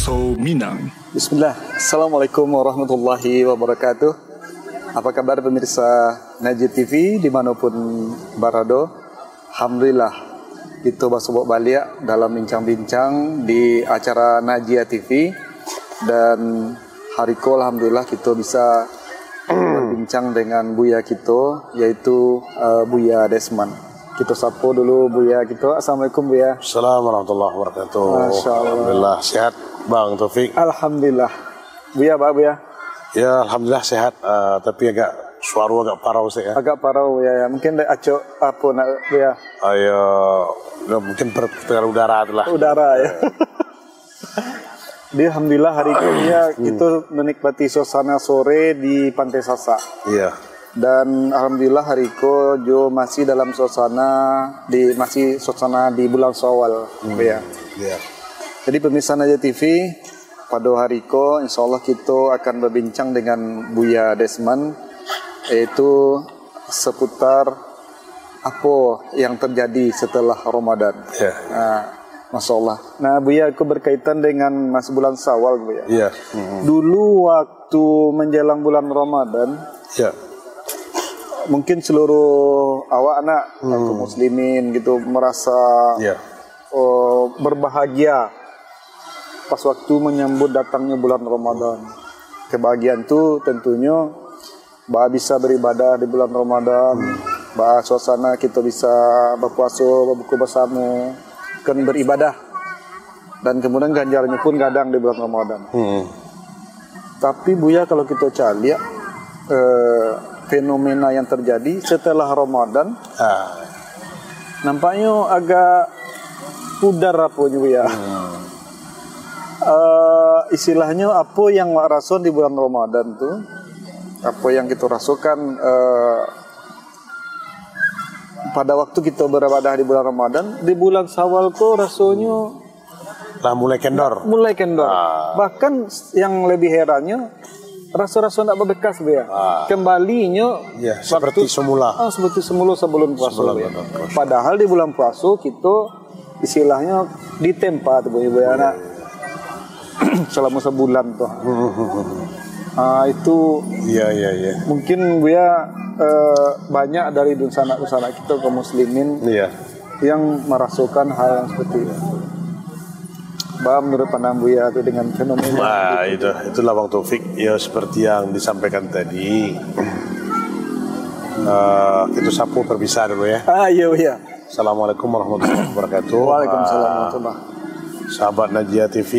Exo Minang. Bismillah. Assalamualaikum warahmatullahi wabarakatuh. Apa kabar pemirsa Najia TV dimanapun berada? Alhamdulillah kita bersama balik dalam bincang-bincang di acara Najia TV. Dan hari ko alhamdulillah kita bisa berbincang dengan Buya kita, yaitu Buya Desmond. Kita sapa dulu Buya kita. Assalamualaikum Buya. Assalamualaikum warahmatullahi wabarakatuh. Masya Allah. Alhamdulillah sehat Bang Taufik. Alhamdulillah. Buya, Buya. Ya alhamdulillah sehat, tapi suara agak parau sih ya. Agak parau ya. Mungkin ada acok apa nak Buya? Ayo, mungkin pertukaran udara itulah. Udara ya. Di alhamdulillah hari ini ya kita menikmati suasana sore di Pantai Sasak. Iya. Dan alhamdulillah hari ko jo masih dalam suasana di bulan Syawal, ya. Iya. Jadi pemirsa Najia TV, pada hari ko insyaallah kita akan berbincang dengan Buya Desmond, yaitu seputar apa yang terjadi setelah Ramadan. Iya. Nah, Masya Allah. Nah Buya, aku berkaitan dengan masih bulan Syawal Buya. Iya. Dulu waktu menjelang bulan Ramadan, Iya. mungkin seluruh awak anak atau muslimin gitu merasa berbahagia pas waktu menyambut datangnya bulan Ramadan. Kebahagiaan itu tentunya bisa beribadah di bulan Ramadan, suasana kita bisa berpuasa, berbuka bersama, kan beribadah, dan kemudian ganjarnya pun kadang di bulan Ramadan. Tapi Buya, kalau kita cari fenomena yang terjadi setelah Ramadan nampaknya agak pudar apa Buya. Istilahnya apa yang rasakan di bulan Ramadan tuh, apa yang kita rasakan pada waktu kita beribadah di bulan Ramadan, di bulan Syawal kok rasanya mulai kendor. Bahkan yang lebih herannya, rasa-rasa tidak berbekas Buya. Kembalinya seperti semula. Seperti semula sebelum puasa. Padahal di bulan puasa kita istilahnya ditempa tuh Buya anak selama sebulan tuh. Itu mungkin Buya banyak dari dunsana-dunsana kita kaum muslimin yang merasakan hal yang seperti itu. Menurut pandang Buya itu dengan fenomena itulah Bang Taufik ya, seperti yang disampaikan tadi. Kita sapu perpisah dulu ya. Iya. Assalamualaikum warahmatullahi wabarakatuh. Waalaikumsalam warahmatullahi. Sahabat Najia TV,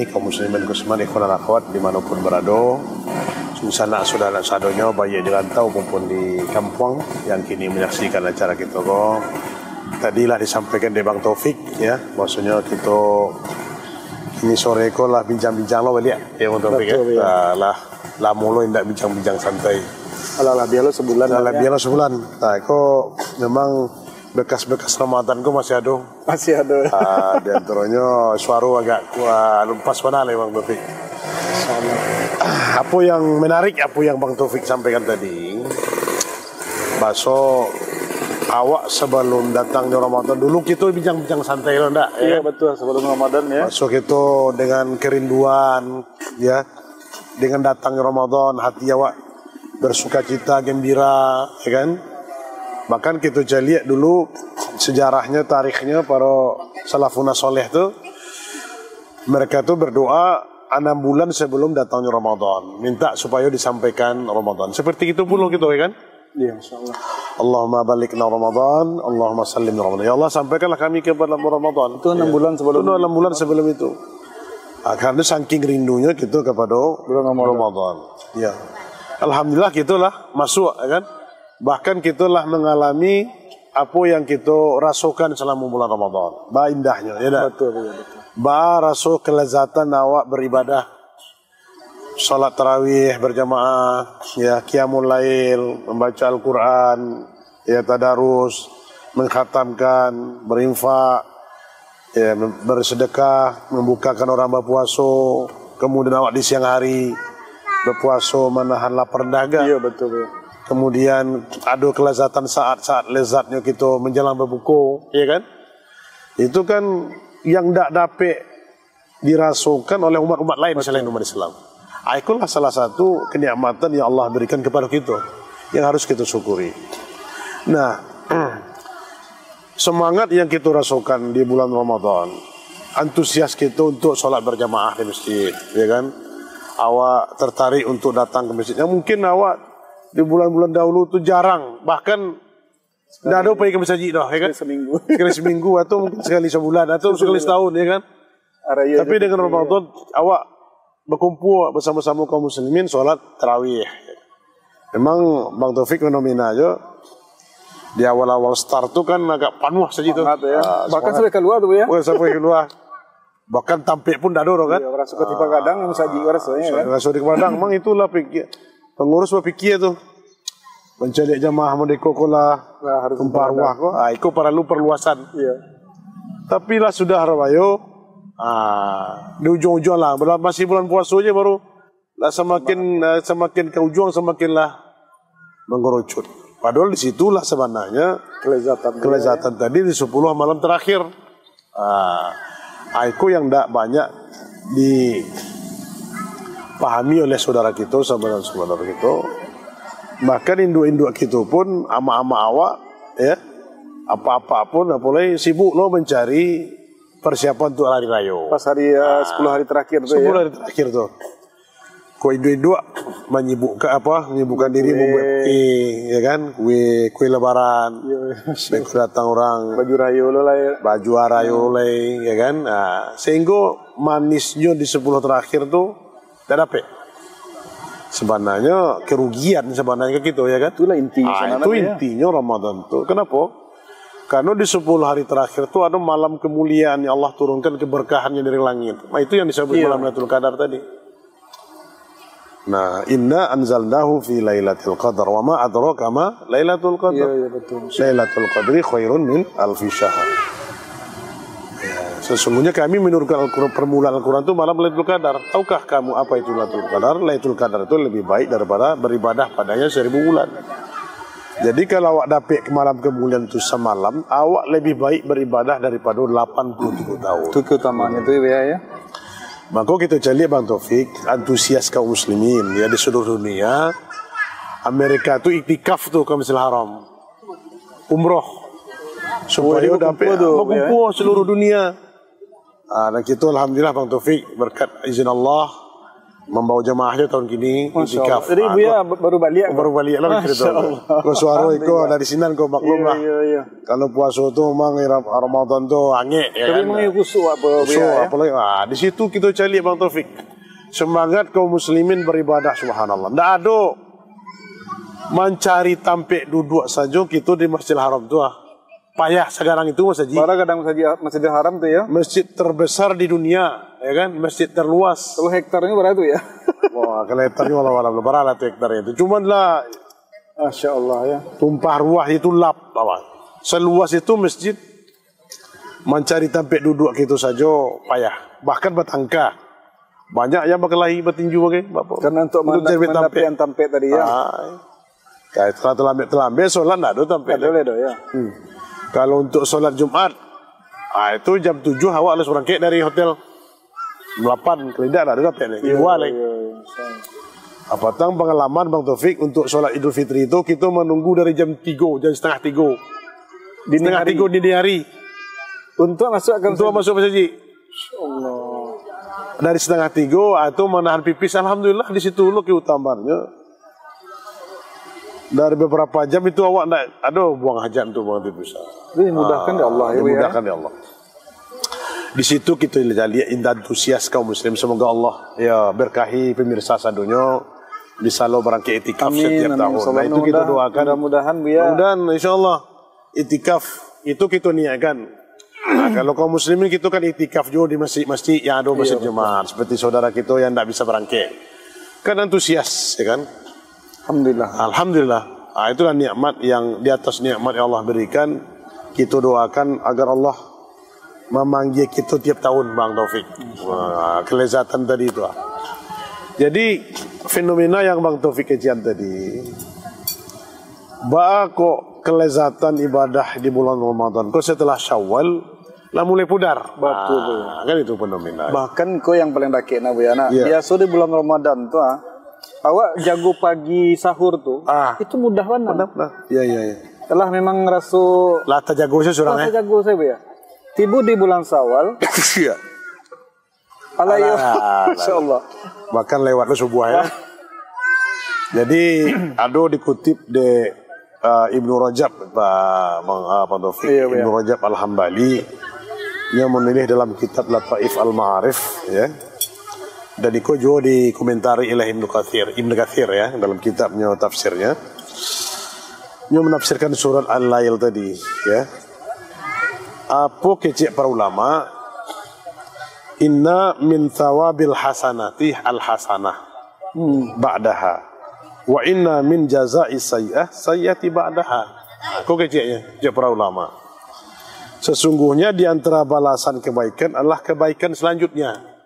kaum muslimin kusman ikhwan dan akhwat dimanapun berada, sana sudah anak sadonya baik di rantau maupun di kampung yang kini menyaksikan acara kita kok. Tadilah disampaikan dari Bang Taufik ya, maksudnya kita ini sore ko lah bincang-bincang lo balik ya Bang Taufik ya. Lah mulu indak bincang-bincang santai. Alah biarlah sebulan. Nah, kok memang bekas-bekas Ramadan ko masih ada. Di antaranya suara agak lepas mana ya Bang Taufik. Apa yang menarik, apa yang Bang Taufik sampaikan tadi, baso awak sebelum datangnya Ramadan dulu kita bincang-bincang santai loh ndak? Iya betul, sebelum Ramadan ya. Baso kita dengan kerinduan ya, dengan datangnya Ramadan hati awak bersukacita, gembira, ya kan? Bahkan kita lihat dulu sejarahnya, tarikhnya para salafun soleh tuh, mereka tuh berdoa 6 bulan sebelum datangnya Ramadan, minta supaya disampaikan Ramadan. Seperti itu pun kita ya kan? Iya, insyaallah. Allahumma balikna Ramadan, Allahumma sallimna Ramadan. Ya Allah, sampaikanlah kami ke bulan Ramadan. Itu 6 bulan sebelum. Itu 6 bulan sebelum itu. Karena saking rindunya kita kepada bulan Ramadan. Ya. Alhamdulillah kitalah masuk ya kan? Bahkan kitalah mengalami apa yang kita rasakan selama bulan Ramadan. Indahnya, ya dah. Betul. Rasa kelezatan awak beribadah, salat tarawih berjamaah, ya qiyamul lail, membaca Al-Quran, ya tadarus, mengkhatamkan, berinfak, ya bersedekah, membukakan orang berpuasa, kemudian awak di siang hari berpuasa menahan lapar dahaga. Iya betul. Kemudian ada kelezatan saat-saat lezatnya kita menjelang berbuka, ya kan? Itu kan yang tak dapat dirasukan oleh umat-umat lain selain umat Islam. Itulah salah satu kenikmatan yang Allah berikan kepada kita yang harus kita syukuri. Nah, semangat yang kita rasakan di bulan Ramadan, antusias kita untuk sholat berjamaah di masjid, ya kan? Awak tertarik untuk datang ke masjid. Yang mungkin awak di bulan-bulan dahulu itu jarang, bahkan tidak ada pergi ke masjid dah, ya kan? Sekali seminggu atau mungkin sekali sebulan atau sekali setahun, ya kan? Tapi dengan Ramadan awak berkumpul bersama-sama kaum muslimin sholat tarawih. Memang Bang Taufik fenomena aja di awal-awal start tuh kan agak panuh saja itu. Ya. Bahkan sampai keluar tuh ya. Sampai keluar. Bahkan tampil pun dah ada kan. Iya, rasa ketipa kadang yang saji rasanya kan. Rasa di kadang memang itulah pikir. Pengurus berpikir tuh. Mencari jamaah merdeka kola tumpah ruah kok. Itu perlu perluasan. Iya. Tapi lah sudah rawayo. Di ujung-ujung lah, masih bulan puasa aja baru lah semakin ke ujung semakinlah mengerucut. Padahal disitulah sebenarnya kelezatan tadi di 10 malam terakhir. Itu yang tidak banyak dipahami oleh saudara kita, saudara kita. Bahkan induk-induk kita pun ama-ama awak, ya, apa-apa pun, apalagi sibuk lo mencari persiapan untuk hari raya. Pas hari 10 hari terakhir tuh 10 hari terakhir tuh. Kau induk-induk menyibukkan diri membuat ya kan, kue lebaran. Mereka datang orang baju rayo lo lah ya. Baju rayo ya kan. Sehingga manisnya di 10 terakhir tuh tidak dapat. Sebenarnya kerugian sebenarnya gitu ya kan. Itulah intinya. Itu intinya Ramadan tuh. Kenapa? Karena di 10 hari terakhir itu ada malam kemuliaan yang Allah turunkan keberkahannya dari langit. Nah itu yang disebut malam Lailatul Qadar tadi. Nah, inna anzalnahu fi lailatul qadar wa ma adraka ma lailatul qadar. Iya, betul. Lailatul qadri khairun min alfi syahr. Sesungguhnya kami menurunkan permulaan Al-Quran itu malam Lailatul Qadar. Tahukah kamu apa itu Lailatul Qadar? Lailatul Qadar itu lebih baik daripada beribadah padanya 1000 bulan. Jadi kalau awak dapat malam kemuliaan itu semalam, awak lebih baik beribadah daripada 87 tahun. Itu keutamaan itu ya. Maka kita cari Bang Taufik, antusias kaum muslimin ya di seluruh dunia. Amerika itu iktikaf tuh ke Masjidil Haram, umroh supaya dapat berkumpul seluruh dunia. Dan kita alhamdulillah Bang Taufik berkat izin Allah membawa jemaahnya tahun kini iktikaf. Jadi Buya baru balik lah cerita. Kau suara kau dari sini kau maklum lah. Iya. Kalau puasa tu memang Ramadan tu angin ya kan. Tapi memang khusyuk apa Buya. Apalagi di situ kita cari Bang Taufik. Semangat kaum muslimin beribadah subhanallah. Tidak ada mencari tampik duduk saja kita di Masjidil Haram tu payah sekarang itu masjid. Para kadang Masjidil Haram tu ya. Masjid terbesar di dunia, ya kan? Masjid terluas. Kalau hektarnya berapa tu ya? Wah, kalau hektarnya walau berapa tu hektarnya itu. Cuman lah, Masya Allah ya. Tumpah ruah itu lap, apa? Seluas itu masjid mencari tampik duduk gitu saja payah. Bahkan bertangka. Banyak yang berkelahi bertinju bagi bapak. Karena untuk mendapat yang tampik tadi ya. Kalau terlambat solat tak ada tampik. Ada ya. Kalau untuk solat Jumat, itu jam 7 awak harus berangkat dari hotel 8 kelindak dah ada tampik ni. Apatang pengalaman Bang Taufik untuk solat Idul Fitri itu kita menunggu dari jam 3, jam setengah 3. Setengah 3 dini hari. Untuk masuk masjid. Allah. Dari setengah 3 itu menahan pipis, alhamdulillah di situ lo keutamanya. Dari beberapa jam itu awak nak ada buang hajat tu buang pipis. Ini mudahkan ya Allah ya. Mudahkan ya Allah. Di situ kita lihat antusias kaum muslim, semoga Allah ya berkahi pemirsa sadunya bisa lo berangkat itikaf setiap tahun. Nah itu kita doakan. Mudah-mudahan ya. Mudah-mudahan insyaallah itikaf itu kita niatkan. Nah, kalau kaum muslimin kita kan itikaf juga di masjid-masjid yang ada masjid jemaah seperti saudara kita yang tidak bisa berangkat. Kan antusias ya kan? Alhamdulillah. Nah, itulah nikmat yang di atas nikmat yang Allah berikan. Kita doakan agar Allah memanggil kita tiap tahun Bang Taufik. Wah, kelezatan tadi itu. Jadi fenomena yang Bang Taufik kajian tadi. Kok kelezatan ibadah di bulan Ramadan. Kok setelah Syawal lah mulai pudar. Betul. Kan itu fenomena. Bahkan kau yang paling dakik na Buyana. Iya. Biasa di bulan Ramadan tuh awak jago pagi sahur tuh. Itu mudah banget. Iya. Telah memang ngerasa Lata jago sih surang rasa jago saya ya. Tibu di bulan Syawal. Iya. Alayo. Masyaallah. Bahkan lewat subuh ya. Jadi ada dikutip de Ibnu Rajab Pak Taufik. Ibnu Rajab Al-Hambali yang menulis dalam kitab Lataif Al-Ma'arif ya. Dan itu juga dikomentari oleh Ibnu Katsir ya dalam kitabnya tafsirnya. Dia menafsirkan surat Al-Lail tadi ya. Apa kecik para ulama? Inna min thawabil hasanati al-hasanah ba'daha wa inna min jazai sayyati ba'daha. Kok keciknya kecik para ulama. Sesungguhnya di antara balasan kebaikan adalah kebaikan selanjutnya.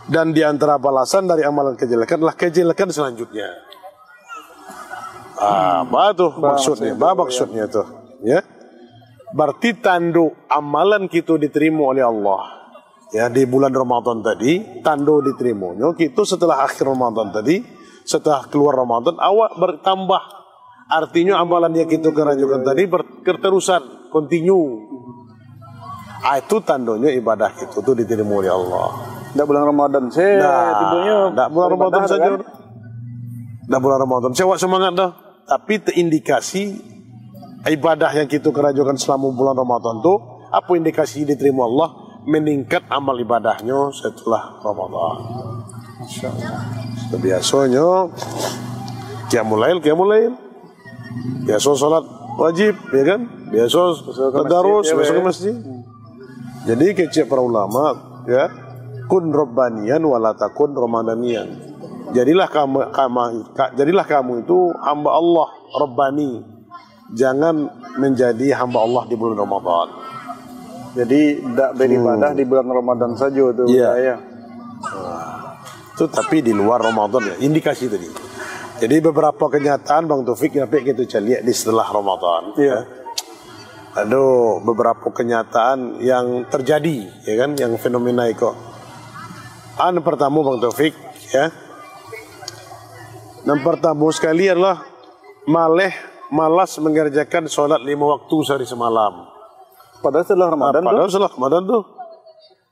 Dan di antara balasan dari amalan kejelekan adalah kejelekan selanjutnya. Apa tuh maksudnya? Apa maksudnya tuh? Ya. Berarti tanda amalan kita diterima oleh Allah. Ya, di bulan Ramadan tadi, tanda diterimanya kita setelah akhir Ramadan tadi, setelah keluar Ramadan awak bertambah. Artinya amalan yang kita kerjakan tadi berterusan, continue. Itu tandanya ibadah kita itu diterima oleh Allah. Nggak bulan Ramadan tidurnya. Nggak bulan Ramadan saja. Nggak bulan Ramadan. Saya semangat dah. Tapi terindikasi ibadah yang kita kerjakan selama bulan Ramadan itu apa indikasi diterima Allah? Meningkat amal ibadahnya setelah Ramadan. Biasanya qiyamul lail. Biasa salat wajib, ya kan? Biasa tadarus, biasa ke masjid. Jadi kecil para ulama, ya, kun rabbaniyan wala takun ramadaniyan. Jadilah kamu itu hamba Allah Rabbani. Jangan menjadi hamba Allah di bulan Ramadan. Jadi tidak beribadah di bulan Ramadan saja tuh. Iya. Itu tapi di luar Ramadan ya, indikasi tadi. Jadi beberapa kenyataan Bang Taufik yang kita lihat di setelah Ramadan. Iya. Ada beberapa kenyataan yang terjadi, ya kan, yang fenomena itu. Pertama Bang Taufik, ya. Yang pertama sekali adalah malas mengerjakan sholat 5 waktu sehari semalam. Padahal setelah Ramadan setelah Ramadan tuh.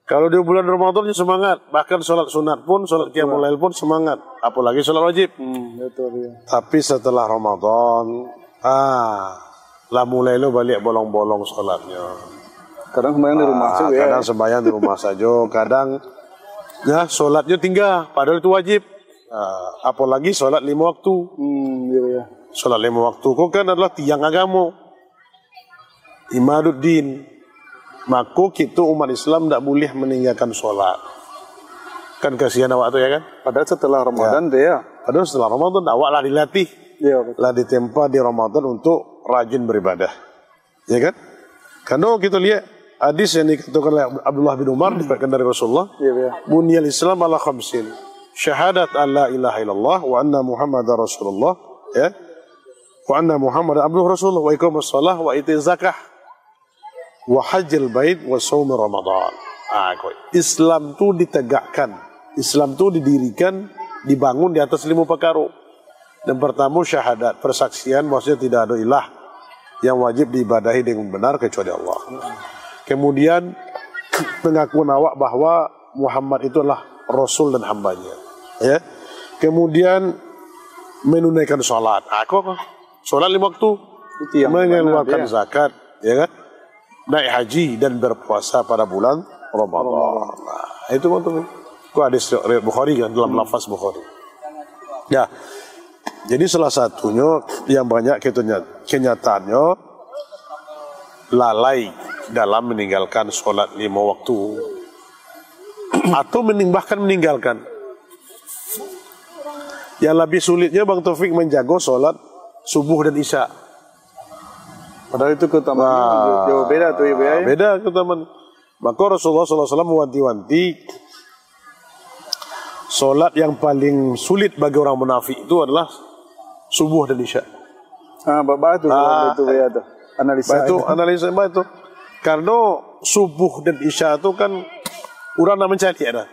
Kalau di bulan Ramadan semangat, bahkan sholat sunat pun, sholat qiyamul lail pun semangat, apalagi sholat wajib. Betul, ya. Tapi setelah Ramadan, lah mulai lo balik bolong-bolong sholatnya. Kadang sembahyang di rumah saja. Kadang sembahyang di rumah saja, kadang ya sholatnya tinggal, padahal itu wajib. Apalagi sholat 5 waktu. Iya. Sholat 5 waktu kok kan adalah tiang agama, imaduddin. Maka kita umat Islam tidak boleh meninggalkan sholat. Kan kasihan awak tu ya kan. Padahal setelah Ramadan tuh ya. Padahal setelah Ramadan awak lah dilatih, lah ditempa di Ramadan untuk rajin beribadah, ya kan? Karena kita lihat hadis yang dikatakan oleh Abdullah bin Umar diberikan dari Rasulullah. Bunyal Islam ala khamsin. Syahadat an la ilaha illallah wa anna Muhammadar Rasulullah, ya. Wa anna Muhammadar abduhu Rasulullah wa iqamus shalah wa itiz zakah wa hajjil bait wa shaum Ramadan. Islam itu ditegakkan, Islam itu didirikan, dibangun di atas 5 perkara. Yang pertama syahadat, persaksian maksudnya tidak ada ilah yang wajib diibadahi dengan benar kecuali Allah. Kemudian pengakuan awak bahwa Muhammad itu adalah Rasul dan hambanya, ya. Kemudian menunaikan sholat, sholat 5 waktu, mengeluarkan zakat, ya kan, naik haji dan berpuasa pada bulan Ramadan. Nah, itu betul. Itu hadis riwayat Bukhari kan, dalam lafaz Bukhari. Ya. Jadi salah satunya yang banyak kenyataannya lalai dalam meninggalkan sholat 5 waktu atau bahkan meninggalkan. Yang lebih sulitnya Bang Taufik menjaga sholat subuh dan isya. Padahal itu keutamaannya jauh beda tuh ya. Beda keutamaan. Maka Rasulullah SAW mewanti-wanti sholat yang paling sulit bagi orang munafik itu adalah subuh dan isya. Bapak itu itu ya tuh. Analisa itu. Karena subuh dan isya itu kan orang nak mencari ada.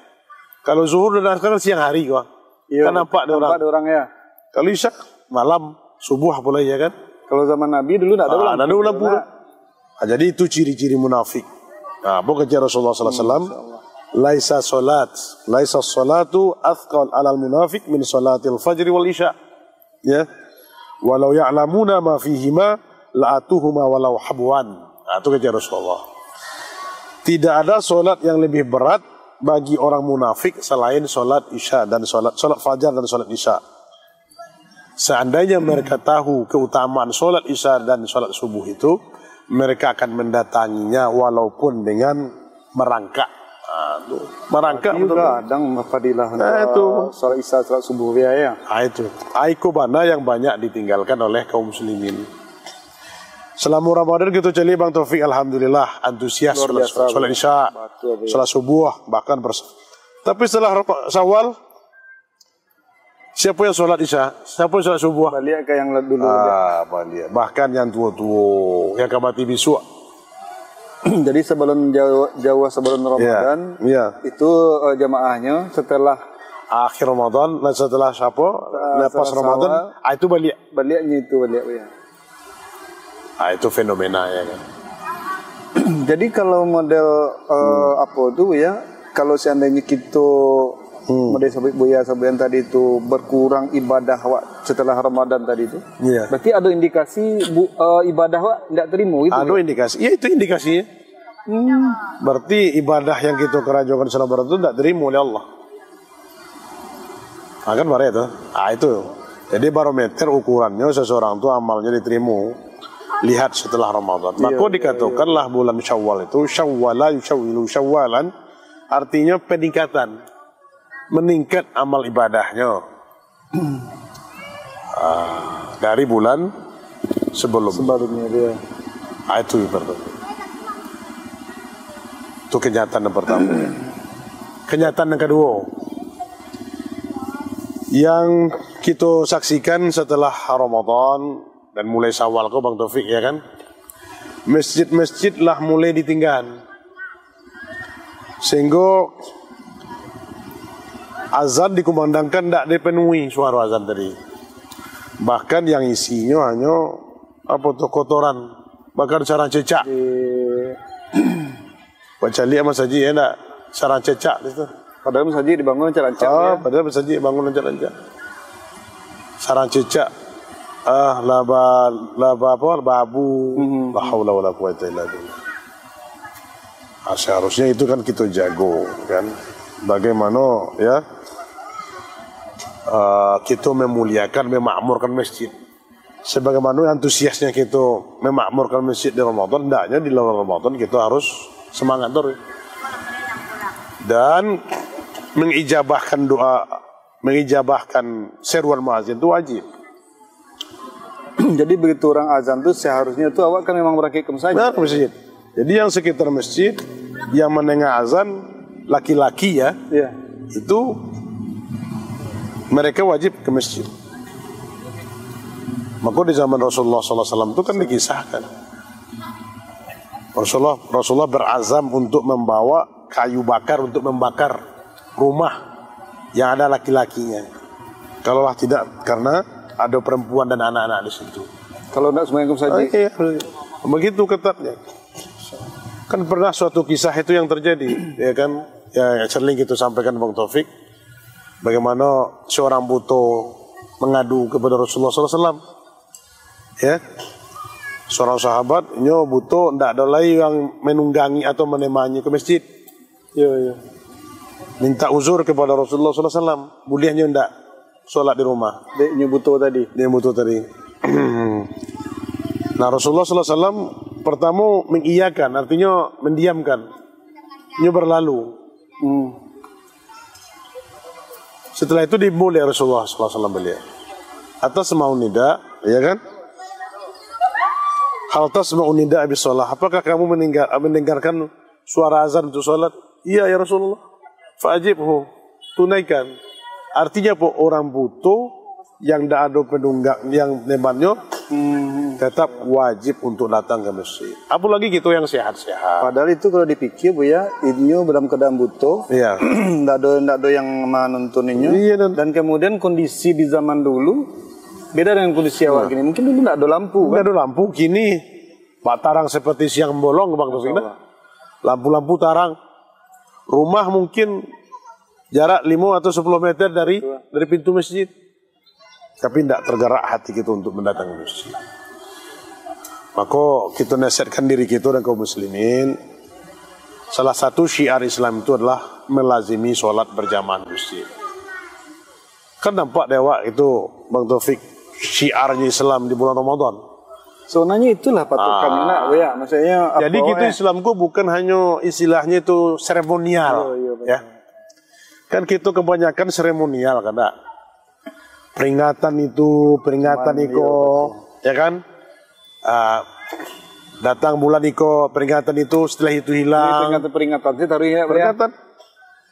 Kalau zuhur dan asar kan siang hari kok. Iya, Kan nampak ada orang. Nampak ada orang ya. Kalau isya malam, subuh pula ya kan. Kalau zaman Nabi dulu tidak ada ulang. Ada ulang pula. Jadi itu ciri-ciri munafik. Apa kata Rasulullah sallallahu alaihi wasallam? Laisa salatu athqal 'alal munafiq min salatil fajr wal isya. Ya. Walau ya'lamuna ma fihima la'atuhuma walau habwan. Itu kata Rasulullah. Tidak ada solat yang lebih berat bagi orang munafik selain solat isya dan solat fajar dan solat isya. Seandainya mereka tahu keutamaan solat isya dan solat subuh itu, mereka akan mendatanginya walaupun dengan merangkak. Merangkak juga kadang fadilah itu solat isya, solat subuh ya. Itu aikobana yang banyak ditinggalkan oleh kaum muslimin. Selama Ramadan kita cari Bang Taufik, alhamdulillah antusias solat isya, solat subuh bahkan tapi setelah Syawal siapa yang solat isya, siapa yang solat subuh? Balik ke yang dulu. Balik. Bahkan yang tua-tua yang mati besok. Jadi sebelum jauh sebelum Ramadan, itu jamaahnya setelah akhir Ramadan, setelah siapa? Lepas Ramadan, itu balik. Baliknya itu balik ya. Itu fenomena ya kan. Jadi kalau model apa tuh ya, kalau seandainya kita model sampai Buya sampai yang tadi itu berkurang ibadah setelah Ramadan tadi itu, berarti ada indikasi ibadah tidak terima gitu. Ada indikasi, ya itu indikasinya. Berarti ibadah yang kita kerjakan selama Ramadan itu tidak terima oleh Allah. Kan baru itu. Itu. Jadi barometer ukurannya seseorang itu amalnya diterima. Lihat setelah Ramadan. Maka dikatakanlah bulan Syawal itu syawwala yusyawwilu syawwalan, artinya peningkatan, meningkat amal ibadahnya dari bulan sebelumnya dia. Itu berarti. Itu kenyataan yang pertama. Kenyataan yang kedua yang kita saksikan setelah Ramadan dan mulai Syawal kau Bang Taufik ya kan, masjid-masjid lah mulai ditinggal, sehingga azan dikumandangkan tidak dipenuhi suara azan tadi. Bahkan yang isinya hanya apa tuh kotoran, bahkan sarang cecak. Baca lihat masjid ya nak sarang cecak itu. Padahal masjid dibangun sarang cecak. Padahal masjid bangun sarang cecak. Sarang cecak. Laba babu, la haula wala quwata illa billah. Seharusnya itu kan kita jago kan. Bagaimana ya kita memuliakan, memakmurkan masjid. Sebagaimana antusiasnya kita memakmurkan masjid di Ramadan, hendaknya di luar Ramadan kita harus semangat terus. Dan mengijabahkan doa, mengijabahkan seruan muazin itu wajib. Jadi begitu orang azan tuh seharusnya tuh awak kan memang berangkat ke masjid. Jadi yang sekitar masjid yang mendengar azan laki-laki ya, itu mereka wajib ke masjid. Maka di zaman Rasulullah SAW itu kan dikisahkan Rasulullah berazam untuk membawa kayu bakar untuk membakar rumah yang ada laki-lakinya. Kalaulah tidak karena ada perempuan dan anak-anak di situ. Kalau tidak semuanya saja. Begitu ketatnya. Kan pernah suatu kisah itu yang terjadi, ya kan? Ya sering kita sampaikan Bang Taufik. Bagaimana seorang buto mengadu kepada Rasulullah SAW. Ya, seorang sahabat, nyo buto tidak ada lagi yang menunggangi atau menemani ke masjid. Minta uzur kepada Rasulullah SAW. Bolehnya tidak sholat di rumah. Dia butuh tadi. Nah Rasulullah SAW pertama mengiyakan, artinya mendiamkan. Ini berlalu. Setelah itu dimulai Rasulullah SAW beliau. Atas mau nida, ya kan? Hal tasma'u nida abis sholat. Apakah kamu mendengarkan suara azan untuk sholat? Iya ya Rasulullah. Fa'ajibhu, tunaikan. Artinya orang butuh yang tidak ada penunggang yang nemannya tetap wajib untuk datang ke masjid. Apalagi gitu yang sehat-sehat. Padahal itu kalau dipikir Bu ya, ini dalam keadaan butuh, Iya. ndak ada yang menuntun ini. Iya, Dan kemudian kondisi di zaman dulu beda dengan kondisi awal gini. Mungkin dulu ndak ada lampu Nggak kan? ada lampu, kini tarang seperti siang bolong Bang Taufik. Lampu-lampu tarang. Rumah mungkin jarak 5 atau 10 meter dari pintu masjid. Tapi tidak tergerak hati kita untuk mendatangi masjid. Maka kita nasihatkan diri kita dan kaum muslimin. Salah satu syiar Islam itu adalah melazimi sholat berjamaah di masjid. Kan nampak dewa itu Bang Taufik, syiarnya Islam di bulan Ramadan. Soalnya itulah patokan nak Bu ya. Maksudnya Jadi kita Islamku bukan hanya istilahnya itu seremonial. Ya. Kan kita kebanyakan seremonial kan tak? Peringatan itu, ya kan? Datang bulan Iko, peringatan itu setelah itu hilang. Peringatan sih taruh ya. Peringatan.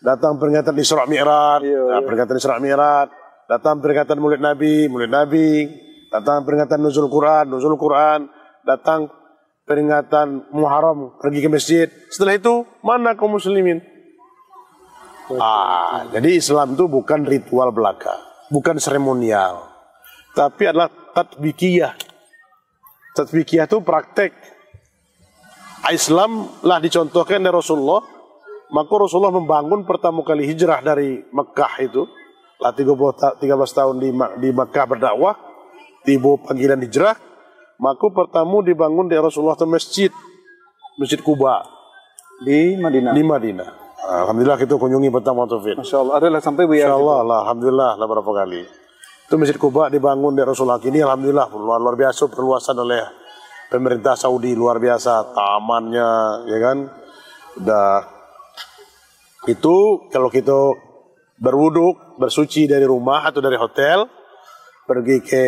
Datang peringatan Isra Mi'raj, peringatan Isra Mi'raj. Datang peringatan Maulid Nabi. Datang peringatan Nuzul Quran. Datang peringatan Muharram, pergi ke masjid. Setelah itu, mana kaum muslimin? Jadi Islam itu bukan ritual belaka. Bukan seremonial, tapi adalah tatbikiyah. Tatbikiyah itu praktek. Islam lah dicontohkan dari Rasulullah, maka Rasulullah membangun pertama kali hijrah dari Mekah itu, lah 13 tahun di Mekah berdakwah, tiba panggilan hijrah, maka pertama dibangun dari Rasulullah itu Masjid Quba di Madinah. Alhamdulillah kita kunjungi pertama Taufik. Masya Allah, adalah sampai Bu ya. Insya Allah, alhamdulillah lah berapa kali. Itu Masjid Quba dibangun di Rasulullah ini, alhamdulillah luar biasa perluasan oleh pemerintah Saudi, luar biasa tamannya, ya kan. Udah itu kalau kita berwuduk, bersuci dari rumah atau dari hotel, pergi ke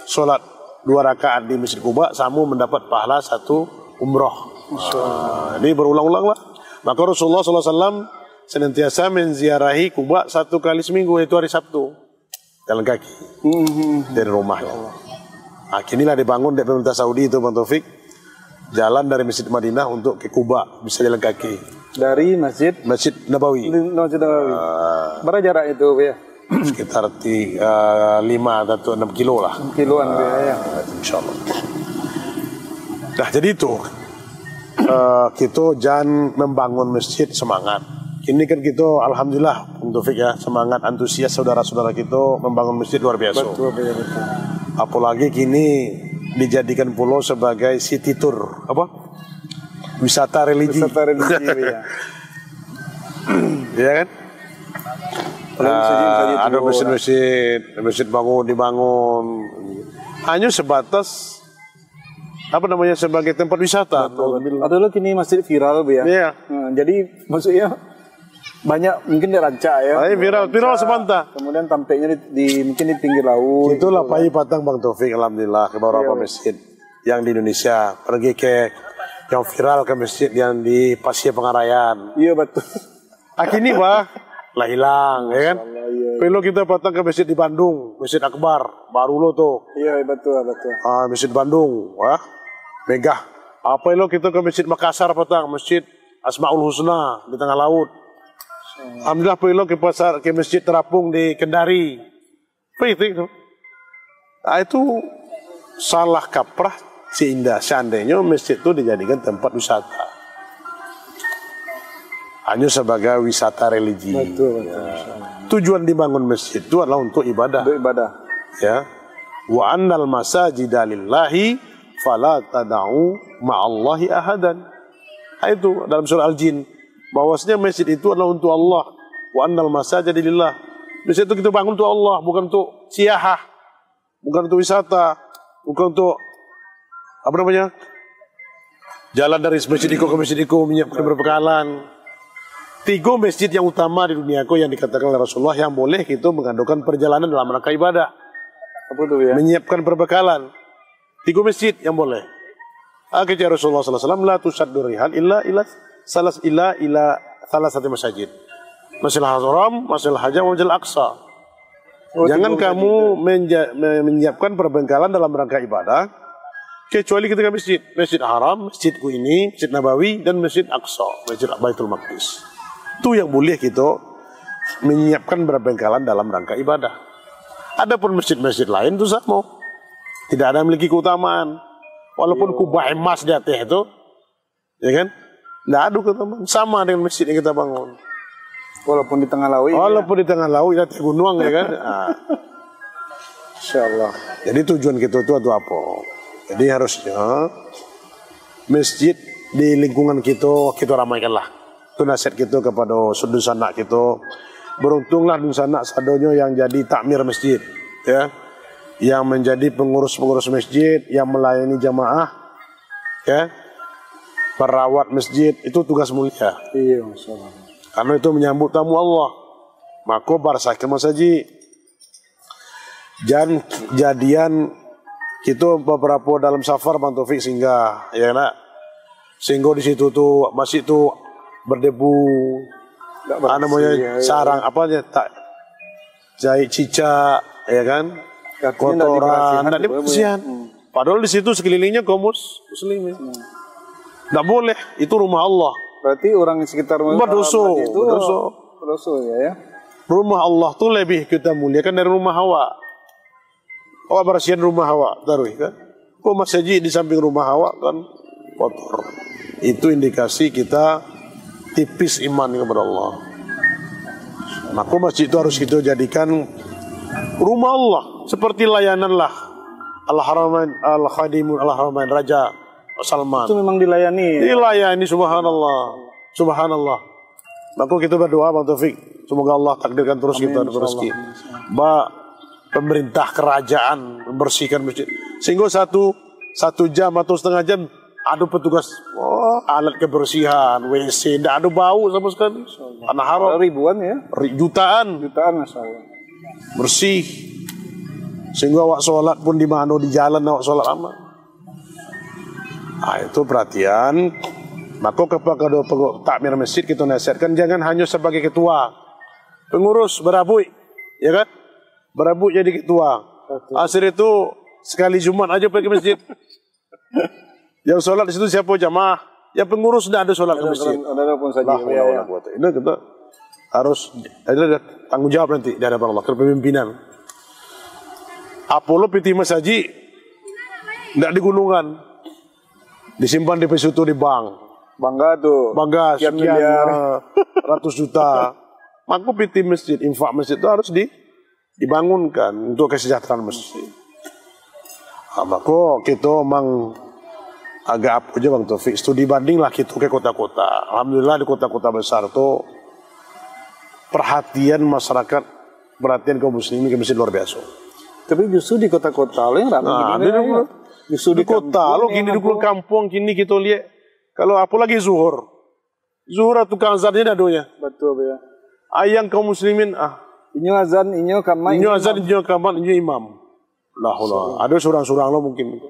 sholat 2 rakaat di Masjid Quba, sama mendapat pahala 1 umroh. Ini berulang-ulang lah. Maka Rasulullah SAW senantiasa menziarahi Quba 1 kali seminggu, yaitu hari Sabtu, jalan kaki dari rumahnya. Inilah dibangun dari pemerintah Saudi itu Bang Taufik, jalan dari Masjid Madinah untuk ke Quba, bisa jalan kaki. Dari Masjid Nabawi. Berapa jarak itu Bu ya? Sekitar 5 atau 6 kilo lah. 6 kiloan Bu ya. Insya Allah. Nah jadi itu. Kita jangan membangun masjid semangat. Ini kan kita alhamdulillah Bung Taufik ya, semangat antusias saudara-saudara kita membangun masjid luar biasa. Betul. Apalagi kini dijadikan pulau sebagai city tour, wisata religi. Ya. Ya kan? Ada masjid dibangun. Hanya sebatas sebagai tempat wisata. Adalah kini masjid viral Bu ya. Iya. Jadi maksudnya banyak mungkin dirancak ya. Viral semanta. Kemudian tampaknya mungkin di pinggir laut. Itulah Payi Patang Bang Taufik, alhamdulillah ke beberapa masjid yang di Indonesia. Pergi ke yang viral ke masjid yang di Pasir Pengarayan. Iya betul. Kini lah hilang, ya kan? Kalau kita patang ke masjid di Bandung, Masjid Akbar, baru lo tuh. Iya betul. Masjid Bandung, megah. Apa lo kita ke Masjid Makassar patang, Masjid Asmaul Husna di tengah laut. Alhamdulillah lo ke Masjid Terapung di Kendari. Itu. Itu salah kaprah seandainya masjid itu dijadikan tempat wisata. Hanya sebagai wisata religi. Betul. Tujuan dibangun masjid itu adalah untuk ibadah. Ya. Wa annal masajida lillahi fala tad'u ma'allahi ahadan. Itu dalam surah Al-Jin. Bahwasanya masjid itu adalah untuk Allah. Wa annal masajida lillah. Masjid itu kita bangun untuk Allah, bukan untuk siyahah, bukan untuk wisata, bukan untuk jalan dari masjid ke masjid menyiapkan perbekalan. 3 masjid yang utama di dunia yang dikatakan oleh Rasulullah yang boleh itu mengadakan perjalanan dalam rangka ibadah. Apa itu ya? Menyiapkan perbekalan. 3 masjid yang boleh. Akhirnya Rasulullah SAW la tusaddu rihal illa salah satu masjid. Masjidil Haram, Masjidil Hajar, Masjidil Aqsa. Jangan kamu menyiapkan perbengkalan dalam rangka ibadah, kecuali ketika masjid. Masjid Haram, Masjidku ini, Masjid Nabawi, dan Masjid Aqsa, Masjid Baitul Maqdis. Itu yang boleh kita menyiapkan perbengkalan dalam rangka ibadah. Adapun masjid-masjid lain itu sama. Tidak ada yang memiliki keutamaan. Walaupun kubah emas di atas itu, ya kan? Tidak ada keutamaan. Sama dengan masjid yang kita bangun. Walaupun di tengah laut. Walaupun di tengah laut, di atas gunung, ya kan? Nah. Insyaallah. Jadi tujuan kita itu apa? Jadi harusnya masjid di lingkungan kita ramaikanlah. Itu nasihat kita kepada sanak kita. Beruntunglah sanak sadonya yang jadi takmir masjid, ya, yang menjadi pengurus-pengurus masjid, yang melayani jamaah, ya, perawat masjid, itu tugas mulia. Iya, masyaallah. Karena itu menyambut tamu Allah. Maka barsake masaji. Dan jadian kita beberapa dalam safar Bang Taufik singgah, ya nak. Sehingga di situ tuh masjid tuh berdebu. Namanya sarang apa aja tak jahit cicak, ya kan? Kotoran, tidak dibersihan. Padahal di situ sekelilingnya kaum muslimin. Tidak boleh, itu rumah Allah. Berarti orang di sekitar berdosa ya. Rumah Allah tuh lebih kita muliakan dari rumah Hawa. Hawa bersihan rumah Hawa, taruh kan? Kok masjid di samping rumah Hawa kan kotor. Itu indikasi kita tipis iman kepada Allah. Maka masjid itu harus kita jadikan rumah Allah, seperti layananlah Al-Haramain, Al-Khadimun, Al-Haramain, Raja Salman. Itu memang dilayani. Dilayani, subhanallah. Subhanallah. Maka kita berdoa Bang Taufik, semoga Allah takdirkan terus kita rezeki. Pemerintah kerajaan membersihkan masjid. Sehingga satu jam atau setengah jam ada petugas alat kebersihan, WC, tidak ada bau sama sekali. Tanah haram ribuan ya, jutaan masyaallah. Bersih. Sehingga awak sholat pun di mana di jalan awak sholat aman. Nah, itu perhatian. Maka kepada takmir masjid kita nasihatkan jangan hanya sebagai ketua, pengurus berabui, ya kan? Berabui jadi ketua. Asir itu sekali Jumat aja pergi masjid. Yang sholat di situ siapa jamaah? Yang pengurus tidak ada sholat ke masjid. Ada pun saja. Ini kita harus ada tanggung jawab nanti di hadapan Allah kepemimpinan. Apollo piti masaji tidak di gunungan, disimpan di pesutu di bank. Bangga tuh. Bangga sekian ratus juta. Maka piti masjid, infak masjid itu harus dibangunkan untuk kesejahteraan masjid. Maka kita memang agak apa aja Bang Taufik, studi banding lah kita ke kota-kota. Alhamdulillah di kota-kota besar itu perhatian masyarakat, perhatian kaum muslimin ke masjid luar biasa. Tapi justru di kota-kota lo yang ramai justru di kota lo gini di kampung gini kita lihat. Kalau apalagi zuhur tukang azannya dadonya. Betul ya. Ayang kaum muslimin inyo azan, inyo kamar, inyo imam. Lah ada surang-surang lo mungkin.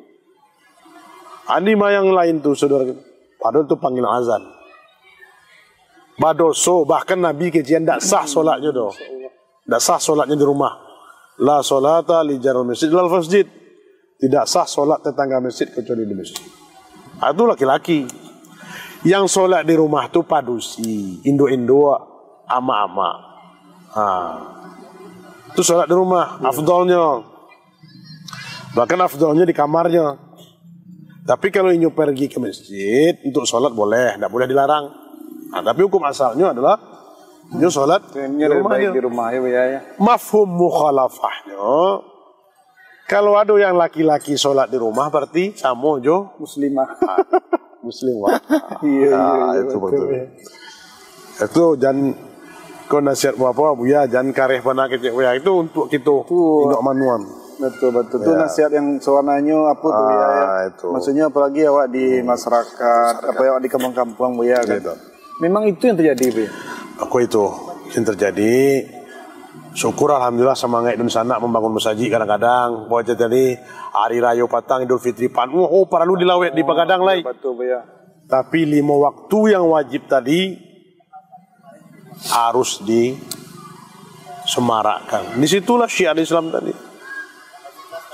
Ani mah yang lain tuh saudara kita. Padahal itu panggil azan. Badoso bahkan Nabi kejian tidak sah solatnya doh. Tidak sah solatnya di rumah. La solata li jaral masjid lal masjid. Tidak sah solat tetangga masjid kecuali di masjid. Itu laki-laki. Yang solat di rumah tuh padusi, indo-indo, ama-ama. Itu solat di rumah, afdolnya. Bahkan afdolnya di kamarnya. Tapi kalau inyo pergi ke masjid untuk sholat boleh, tidak boleh dilarang. Tapi hukum asalnya adalah inyo sholat di rumah ya. Mafhum mukhalafahnya, kalau ada yang laki-laki sholat di rumah berarti sama jo muslimah. Muslimah. Iya, itu betul. Itu jangan kau nasihat apa ya jangan kareh penyakit ya itu untuk kita tidak manuan. Betul itu nasihat yang sewarnanya apa tuh ya. Itu. Maksudnya apalagi awak di masyarakat, apa awak di kampung-kampung bu ya kan. Gitu. Memang itu yang terjadi bu. Aku itu yang terjadi. Syukur alhamdulillah semangat Indonesia membangun masjid kadang-kadang. Bahwa jadi hari raya Patang Idul Fitri perlu dilawet di Pagadang lain. Betul bu ya. Tapi 5 waktu yang wajib tadi harus semarakkan. Disitulah syiar Islam tadi,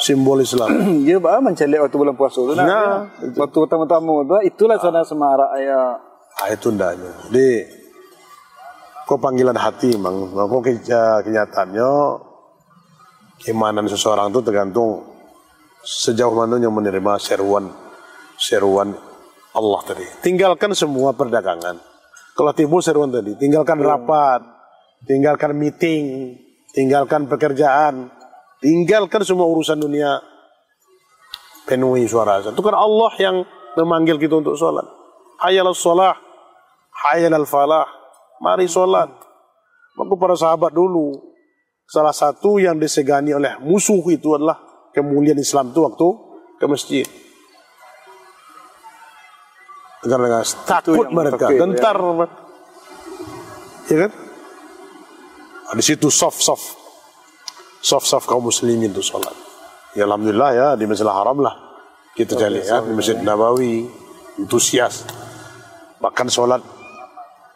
simbol Islam. Dia bah mencari waktu bulan puasa itu. Nah, waktu tamu-tamu itulah sana semarak ya. Itu ndaknya. Jadi kok panggilan hati mang. Kok kenyataannya keimanan seseorang itu tergantung sejauh mana yang menerima seruan Allah tadi. Tinggalkan semua perdagangan. Kalau timbul seruan tadi, tinggalkan rapat, tinggalkan meeting, tinggalkan pekerjaan, tinggalkan semua urusan dunia, penuhi suara azan. Itu kan Allah yang memanggil kita untuk sholat. Hayal sholah, hayal falah, mari sholat. Maka para sahabat dulu, salah satu yang disegani oleh musuh itu adalah kemuliaan Islam itu waktu ke masjid. Karena takut mereka, gentar, ya kan? Di situ soft kaum muslimin itu sholat. Ya alhamdulillah ya di Masjidil Haram lah kita jadi ya di Masjid Nabawi antusias. Bahkan sholat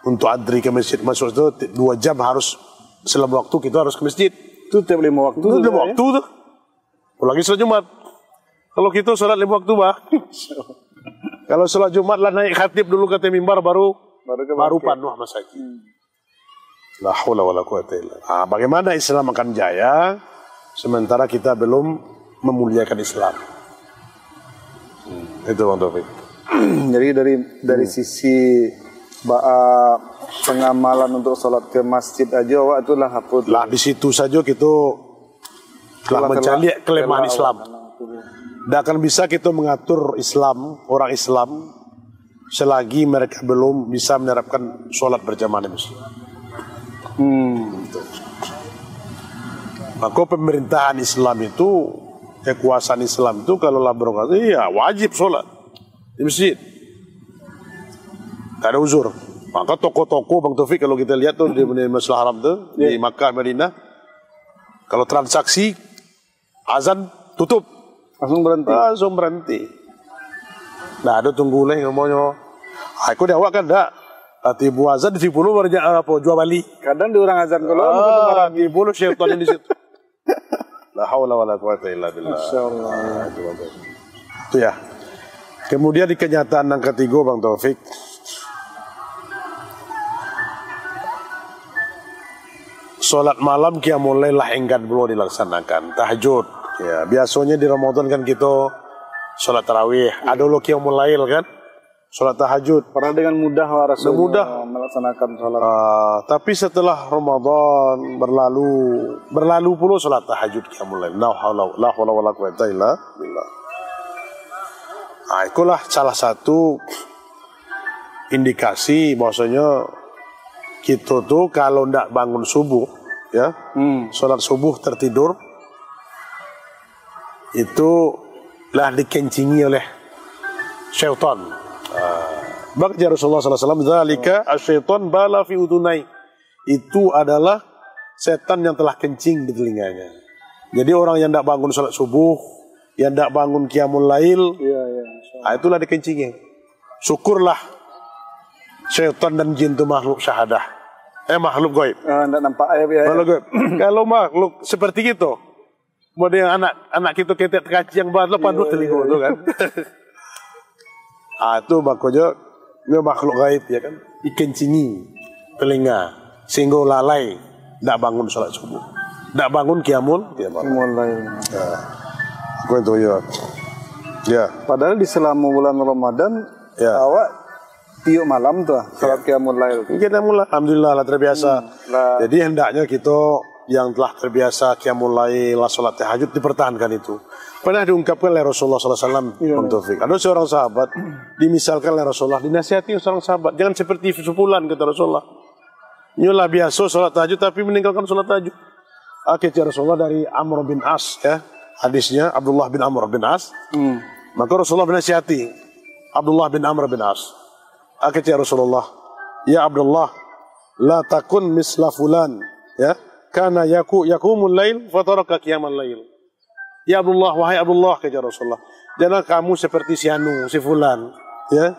untuk adri ke masjid masuk itu 2 jam harus selama waktu kita harus ke masjid. Itu tiap 5 waktu. Itu 5 waktu tuh. Apalagi sholat Jumat. Kalau kita sholat 5 waktu bah. Kalau sholat Jumat lah naik khatib dulu ke mimbar baru panuh masjid. La haula wala quwata illa billah. Bagaimana Islam akan jaya sementara kita belum memuliakan Islam? Itu Bang Taufik. Jadi dari sisi pengamalan untuk sholat ke masjid aja awak itulah hapus. Lah di situ saja kita telah mencari kelemahan Islam. Tidak akan bisa kita mengatur Islam, orang Islam, selagi mereka belum bisa menerapkan sholat berjamaah di masjid. Maka pemerintahan Islam itu, kekuasaan Islam itu kalau lah berorganisasi, ya wajib sholat di masjid. Tak ada uzur. Maka toko-toko Bang Taufik kalau kita lihat tuh di Masjidil Haram tuh di Makkah, Madinah, kalau transaksi azan tutup. Langsung berhenti. Nah, ada tunggu leh ngomongnya. Aku dah awak kan dak. Tibu azan di 10 berja apa jual balik. Kadang di orang azan kalau di 10 syaitan di situ. La haula wala quwata illa billah. Masyaallah. Itu ya. Kemudian di kenyataan yang ketiga Bang Taufik. Salat malam qiyamul lail lah enggan belum dilaksanakan. Tahajud. Ya, biasanya di Ramadan kan kita sholat tarawih, ada lo qiyamul lail kan, sholat tahajud. Karena dengan mudah rasanya melaksanakan sholat. Tapi setelah Ramadan berlalu pula sholat tahajud qiyamul lail. La haula wala quwata illa billah. Itulah salah satu indikasi bahwasanya kita tuh kalau ndak bangun subuh, ya, sholat subuh tertidur. Itu lah dikencingi oleh syaitan. Baca Rasulullah SAW, "Dzalika asyaiton bala fi udunai." Itu adalah setan yang telah kencing di telinganya. Jadi orang yang tidak bangun salat subuh, yang tidak bangun qiyamul lail, itulah dikencingi. Syukurlah syaitan dan jin itu makhluk syahadah. Makhluk gaib. Tidak nampak ya. Makhluk gaib. Kalau makhluk seperti itu, model anak kita ketek kaci yang baru pandu telinga tu kan. Itu makanya dia makhluk gaib ya kan. Dikencingi telinga sehingga lalai tidak bangun salat subuh, tidak bangun qiyamul lail. Aku itu ya. Ya. Padahal di selama bulan Ramadan awak tiuk malam tuh salat qiyamul lail. Qiyamul alhamdulillah lah terbiasa. Jadi hendaknya kita yang telah terbiasa qiyamul lail, salat tahajud dipertahankan itu. Pernah diungkapkan oleh Rasulullah SAW. Ada seorang sahabat dimisalkan oleh Rasulullah, dinasihati seorang sahabat, jangan seperti sepulan kata Rasulullah. Nyolah biasa salat tahajud tapi meninggalkan salat tahajud. Akhirnya Rasulullah dari Amr bin As ya, hadisnya Abdullah bin Amr bin As. Maka Rasulullah menasihati Abdullah bin Amr bin As. Akhirnya Rasulullah, ya Abdullah, la takun misla fulan, ya. Karena yakumul lail fataraka qiyamal lail. Ya Abdullah, wahai Abdullah, kata Rasulullah, jangan kamu seperti si Anu, si Fulan, ya.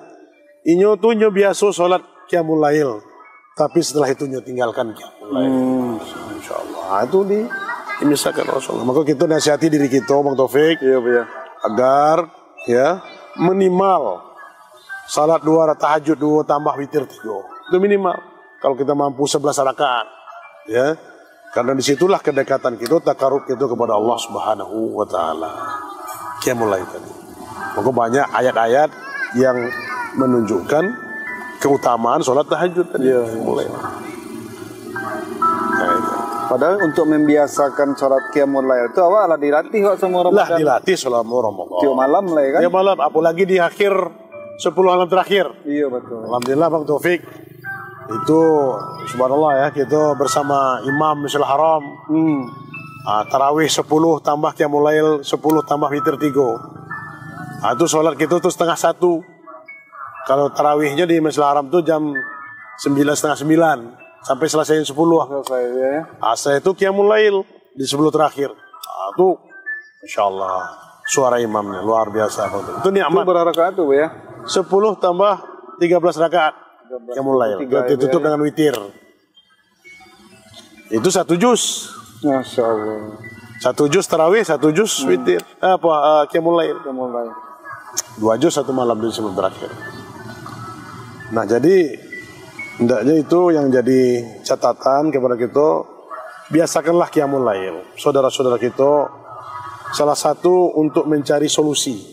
Inyo tu nyo biasa solat qiyamul lail, tapi setelah itu tinggalkan insya Allah. Itu misalkan Rasulullah. Maka kita nasihati diri kita, Bang Taufik, agar ya minimal salat 2 rakaat tahajud 2 tambah witir 3. Itu minimal. Kalau kita mampu 11 rakaat, ya. Karena disitulah kedekatan kita, takarub kita kepada Allah Subhanahu wa Ta'ala. Qiyamul Lail tadi. Maka banyak ayat-ayat yang menunjukkan keutamaan sholat tahajud tadi. Mulai. Padahal untuk membiasakan sholat Qiyamul Lail itu awak lah dilatih sama Ramadan. Lah dilatih selama Ramadan. Tiap malam lah ya kan? Tiap malam, apalagi di akhir 10 malam terakhir. Iya betul. Alhamdulillah Bang Taufik. Itu subhanallah ya, kita bersama Imam Masjidil Haram. Tarawih 10 tambah Qiyamul Lail 10 tambah witir 3. Itu sholat kita tuh 8:30. Kalau tarawihnya di Masjidil Haram tuh jam 9:30 sampai selesai 10. Selesai ya. Setelah itu Qiyamul Lail di 10 terakhir. Itu Masya Allah suara imamnya luar biasa. Itu nikmat. Itu berapa rakaat tuh ya? 10 tambah 13 rakaat. Qiyamul Lail. Ditutup dengan witir. Itu 1 juz. Masya Allah. 1 juz tarawih, 1 juz witir. Qiyamul Lail. 2 juz 1 malam di sebelum terakhir. Nah jadi hendaknya itu yang jadi catatan kepada kita, biasakanlah Qiyamul Lail. Saudara-saudara kita, salah satu untuk mencari solusi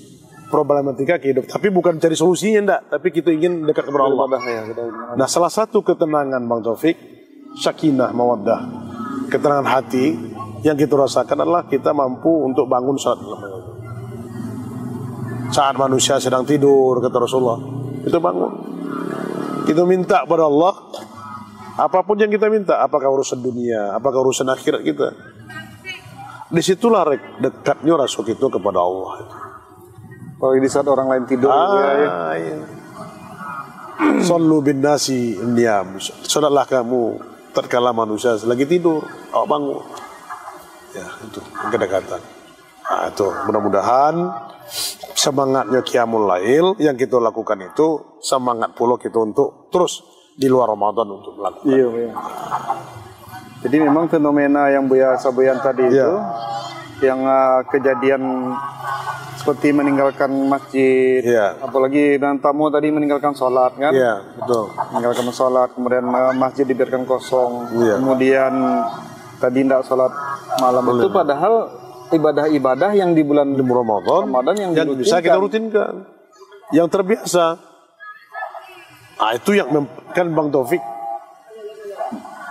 problematika kehidupan. Tapi bukan cari solusinya enggak, tapi kita ingin dekat kepada Allah. Nah, salah satu ketenangan Bang Taufik, sakinah, mawaddah, ketenangan hati yang kita rasakan adalah kita mampu untuk bangun saat malam. Saat manusia sedang tidur, kata Rasulullah, kita bangun. Kita minta kepada Allah apapun yang kita minta, apakah urusan dunia, apakah urusan akhirat kita. Disitulah dekatnya rasa kita kepada Allah. Kalau di saat orang lain tidur, iya. Sallu bin nasi niyam. Salatlah kamu tatkala manusia lagi tidur, awak bangun. Ya, itu kedekatan. Itu mudah-mudahan semangatnya Qiyamul Lail yang kita lakukan itu semangat pula kita untuk terus di luar Ramadan untuk melakukan. Iya. Jadi memang fenomena yang Buya Saboyan tadi itu yang kejadian seperti meninggalkan masjid, apalagi dengan tamu tadi meninggalkan sholat kan? Iya, betul. Meninggalkan sholat, kemudian masjid dibiarkan kosong, kemudian tadi tidak sholat malam itu padahal ibadah-ibadah yang di bulan Ramadan yang bisa kita rutinkan, yang terbiasa. Itu yang kan Bang Taufik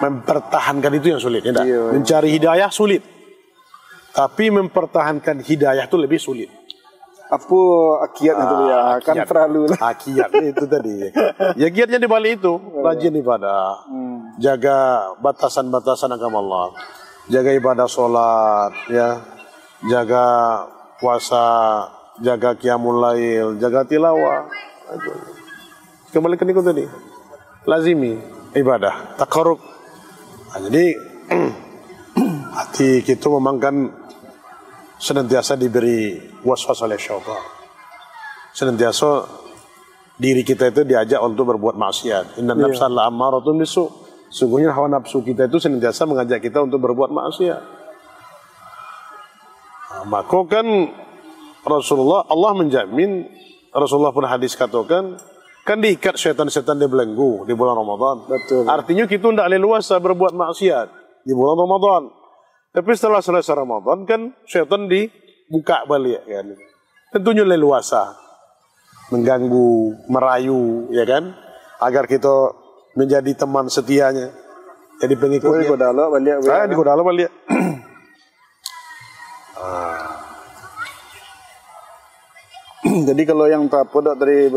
mempertahankan itu yang sulit, ya tak? Mencari hidayah sulit, tapi mempertahankan hidayah itu lebih sulit. Apa akiat itu ya? Kan terlalu. Akiatnya itu tadi. Ya kiatnya di balik itu, rajin ibadah, jaga batasan-batasan agama Allah, jaga ibadah sholat, ya, jaga puasa, jaga Qiyamul Lail, jaga tilawah. Kembali ke itu tadi, lazimi ibadah, takarrub. Jadi hati kita memang kan senantiasa diberi waswas oleh syaitan. Senantiasa diri kita itu diajak untuk berbuat maksiat. Inna nafsa la'ammaratun bisu. Sungguhnya hawa nafsu kita itu senantiasa mengajak kita untuk berbuat maksiat. Maka kan Rasulullah, Allah menjamin, Rasulullah pun hadis katakan, kan diikat syaitan-syaitan dibelenggu di bulan Ramadan. Betul. Artinya kita tidak leluasa berbuat maksiat di bulan Ramadan. Tapi setelah selesai Ramadan kan syaitan dibuka balik kan. Tentunya leluasa mengganggu, merayu, ya kan, agar kita menjadi teman setianya, jadi pengikutnya. Digodalo balik. Jadi kalau yang tak podok dari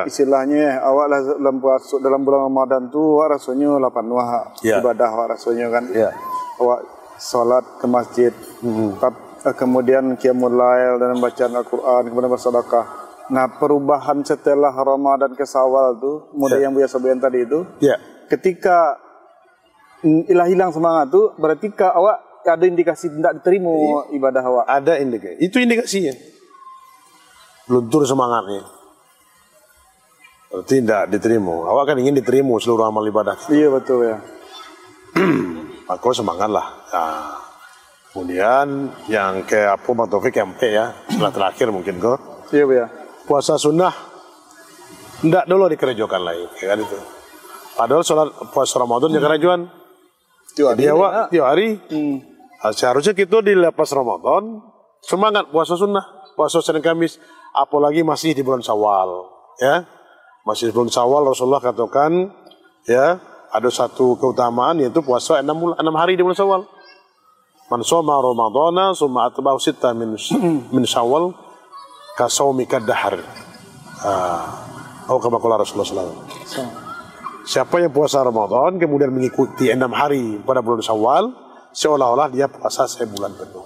istilahnya awak lah dalam bulan Ramadan tu awak rasanya lapan wah ibadah awak rasanya kan. Awak salat ke masjid, kemudian Qiyamul Lail dan bacaan Al-Quran, kemudian bersedekah. Nah, perubahan setelah Ramadan ke Syawal tu, model yang Buya Saboyan tadi itu, ketika hilang semangat tu, berarti awak ada indikasi tidak diterima ibadah awak. Ada indikasi. Itu indikasinya. Luntur semangatnya. Berarti tidak diterima. Awak kan ingin diterima seluruh amal ibadah. Iya betul ya. Maka semangatlah. Nah, kemudian yang ke apa Bang Taufik yang ya, setelah terakhir mungkin kok. Iya ya. Puasa sunnah tidak dulu dikerejokan lagi, ya kan itu. Padahal sholat puasa Ramadan ya kerejokan. Jadi awak tiap hari. Nah, seharusnya kita di lepas Ramadan semangat puasa sunnah, puasa Senin Kamis, apalagi masih di bulan Syawal, ya. Masih di bulan Syawal Rasulullah katakan, ya, ada satu keutamaan yaitu puasa 6 hari di bulan Syawal. Man shoma Ramadhana summa atba'ahu sitta min Syawal ka shaumi kadahar. Kama qala Rasulullah sallallahu alaihi wasallam. Siapa yang puasa Ramadan kemudian mengikuti 6 hari pada bulan Syawal, seolah-olah dia puasa sebulan penuh.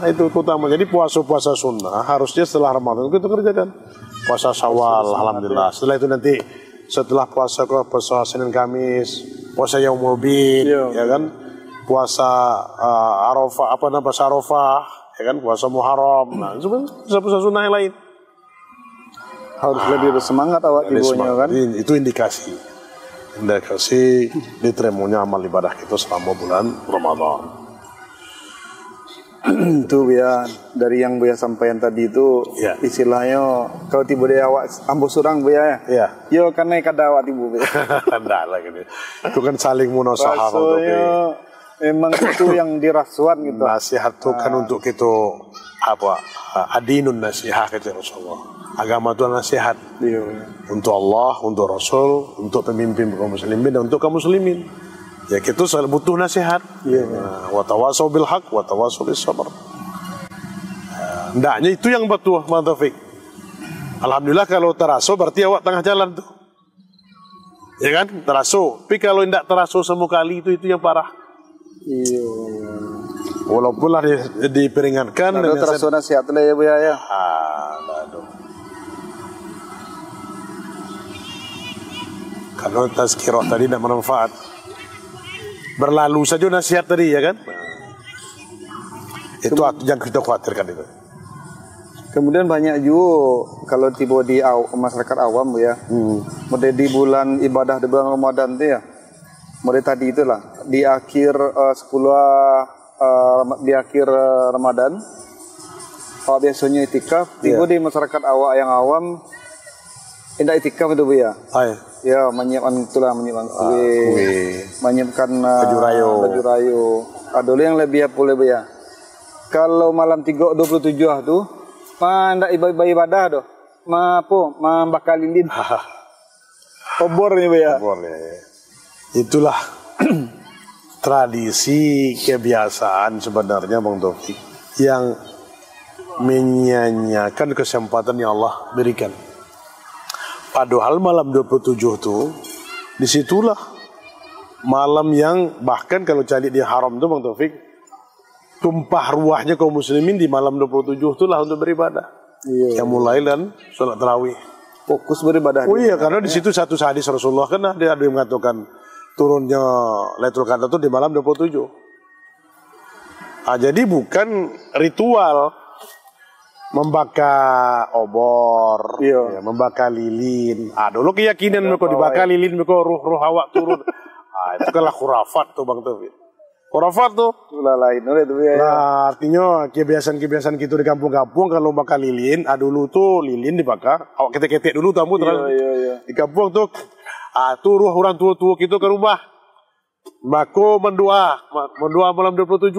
Itu utama. Jadi puasa sunnah harusnya setelah Ramadan kita kerjakan. Puasa Syawal, alhamdulillah. Setelah itu nanti setelah puasa Senin Kamis, puasa Yaumul Bid, ya kan? Puasa Arafah, puasa Arafah, ya kan? Puasa Muharram. Nah, itu kan puasa sunnah yang lain. Harus lebih bersemangat awak ibunya kan? Itu indikasi diterimanya amal ibadah kita selama bulan Ramadan. Itu ya dari yang Buya sampaikan tadi itu ya. Istilahnya kalau tiba dia awak ambo surang Buya ya. Yo karena kada awak tiba Buya. Enggak lah gitu. Itu kan saling munasahah untuk memang itu yang dirasuan gitu. Nasihat itu kan untuk kita adinun nasihat kata Rasulullah. Agama itu nasihat. Untuk Allah, untuk Rasul, untuk pemimpin kaum muslimin dan untuk kaum muslimin. Ya kita butuh nasihat. Wa tawasau bil haq wa tawasau bis sabr. Hendaknya itu yang betul, Bang Taufik. Alhamdulillah kalau teraso berarti awak tengah jalan tuh. Ya kan? Teraso. Tapi kalau tidak teraso semua kali itu yang parah. Iya. Walaupun lah diperingatkan. Ada teraso nasihat lah ya Buya ya. Karena tazkirah tadi tidak bermanfaat. Berlalu saja nasihat tadi ya kan. Itu yang kita khawatirkan itu. Kemudian banyak juga kalau tiba di masyarakat awam ya. Mulai di bulan ibadah di bulan Ramadan itu ya. Mulai tadi itulah di akhir di akhir Ramadan. Kalau biasanya itikaf, tiba di masyarakat yang awam tidak itikaf itu Bu ya. Ya, menyiapkan kue, menyiapkan baju rayo. Ada yang lebih apa lebih ya. Kalau malam 27 tuh, ndak ibadah doh. Bakal lilin. Obor nih Bu ya. Itulah tradisi kebiasaan sebenarnya Bang Taufik yang menyanyiakan kesempatan yang Allah berikan. Padahal malam 27 itu disitulah malam yang bahkan kalau cari di haram itu Bang Taufik tumpah ruahnya kaum muslimin di malam 27 itulah untuk beribadah. Yang mulai dan sholat tarawih. Fokus beribadah. Oh iya karena di situ satu hadis Rasulullah kan ada yang mengatakan turunnya Lailatul Qadar itu di malam 27. Jadi bukan ritual membakar obor, ya, membakar lilin. Dulu keyakinan mereka dibakar lilin, mereka ruh awak turun. Itu kan khurafat tuh Bang Taufik. Khurafat tuh. Lain itu ya. Nah, artinya kebiasaan kita di kampung-kampung kalau bakar lilin, dulu tuh lilin dibakar, awak ketek-ketek dulu tamu terus. Di kampung tuh, tuh ruh orang tua-tua kita ke rumah. Maka mendoa malam 27.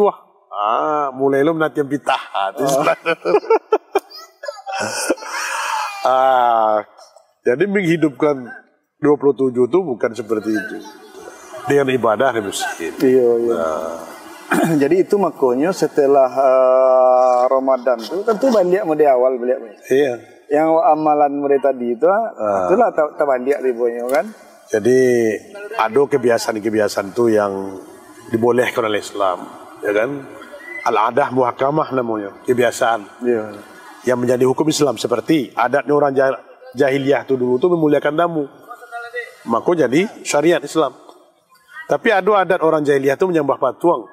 Mulai lu menanti pitah. Jadi menghidupkan 27 itu bukan seperti itu. Dengan ibadah di masjid. Jadi itu makanya setelah Ramadan itu tentu balik mulai awal balik. Iya. Yang amalan mulai tadi itu itulah terbalik ribunya kan. Jadi ada kebiasaan-kebiasaan itu yang dibolehkan oleh Islam, ya kan? Al-adah muhakamah namanya, kebiasaan. Yang menjadi hukum Islam seperti adatnya orang jahiliyah itu dulu itu memuliakan tamu. Maka jadi syariat Islam. Tapi ada adat orang jahiliyah itu menyembah patung.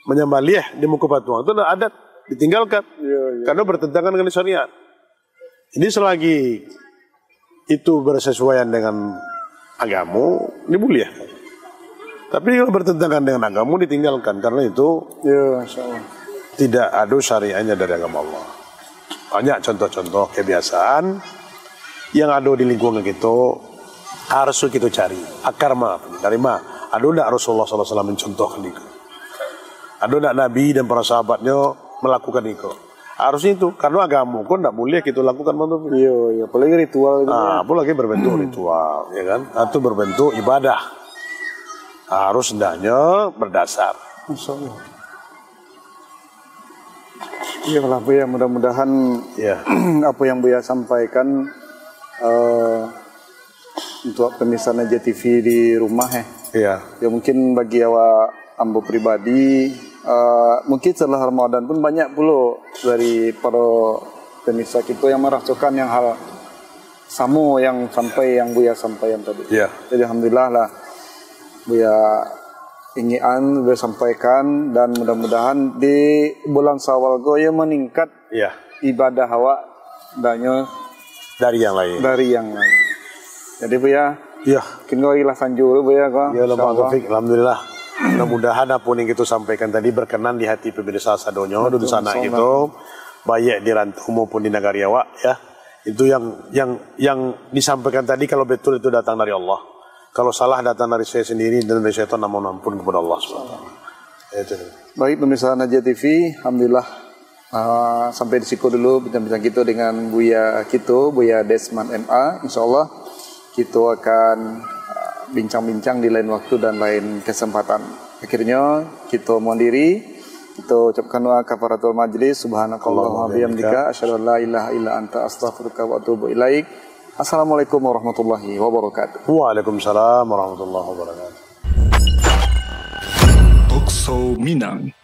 Menyembah liah di muka patung. Itu adalah adat ditinggalkan. Karena bertentangan dengan syariat. Ini selagi itu bersesuaian dengan agama, dimuliakan. Tapi kalau bertentangan dengan agama, ditinggalkan. Karena itu Ya, Masya Allah. tidak ada syariahnya dari agama Allah. Banyak contoh-contoh kebiasaan yang ada di lingkungan kita, harus kita cari. Akar dari mana? Ada tidak Rasulullah SAW mencontohkan itu? Ada tidak Nabi dan para sahabatnya melakukan itu? Harus itu, karena agama kok tidak boleh kita lakukan begitu. Iya, apalagi ritual gitu. Apalagi berbentuk ritual, ya kan? Atau berbentuk ibadah. Harus hendaknya berdasar. Masya Allah. Iya lah Buya, mudah-mudahan Ya, apa yang Buya sampaikan untuk pemirsa Naja TV di rumah ya, ya mungkin bagi awak ambo pribadi mungkin setelah Ramadan pun banyak pula dari para pemirsa kita yang merasakan yang hal sama yang sampai yang Buya sampaikan tadi. ya, Jadi alhamdulillah lah Buya ingin Buya sampaikan, dan mudah-mudahan di bulan Syawal goya meningkat ya. ibadah awak danyo Dari yang lain. dari yang lain. Jadi Buya Ya, mungkin kau ikhlasan juga Buya kau. ya Taufik, alhamdulillah. Mudah-mudahan apa yang kita sampaikan tadi berkenan di hati pemirsa sadonyo di sana gitu, baik di rantau maupun di negara awak ya. Itu yang disampaikan tadi kalau betul itu datang dari Allah. Kalau salah datang dari saya sendiri dan dari syaitan, namun ampun kepada Allah SWT. Itu. Baik pemirsa Naja TV, alhamdulillah sampai di situ dulu bincang-bincang kita dengan Buya kita, Buya Desmond MA. Insyaallah kita akan bincang-bincang di lain waktu dan lain kesempatan. Akhirnya kita mohon diri, kita ucapkan wa kafaratul majlis, subhanakallahumma bihamdika asyhadu an la ilaha illa anta astaghfiruka wa atubu ilaik. Assalamualaikum warahmatullahi wabarakatuh. Waalaikumsalam warahmatullahi wabarakatuh. Tokso Minang.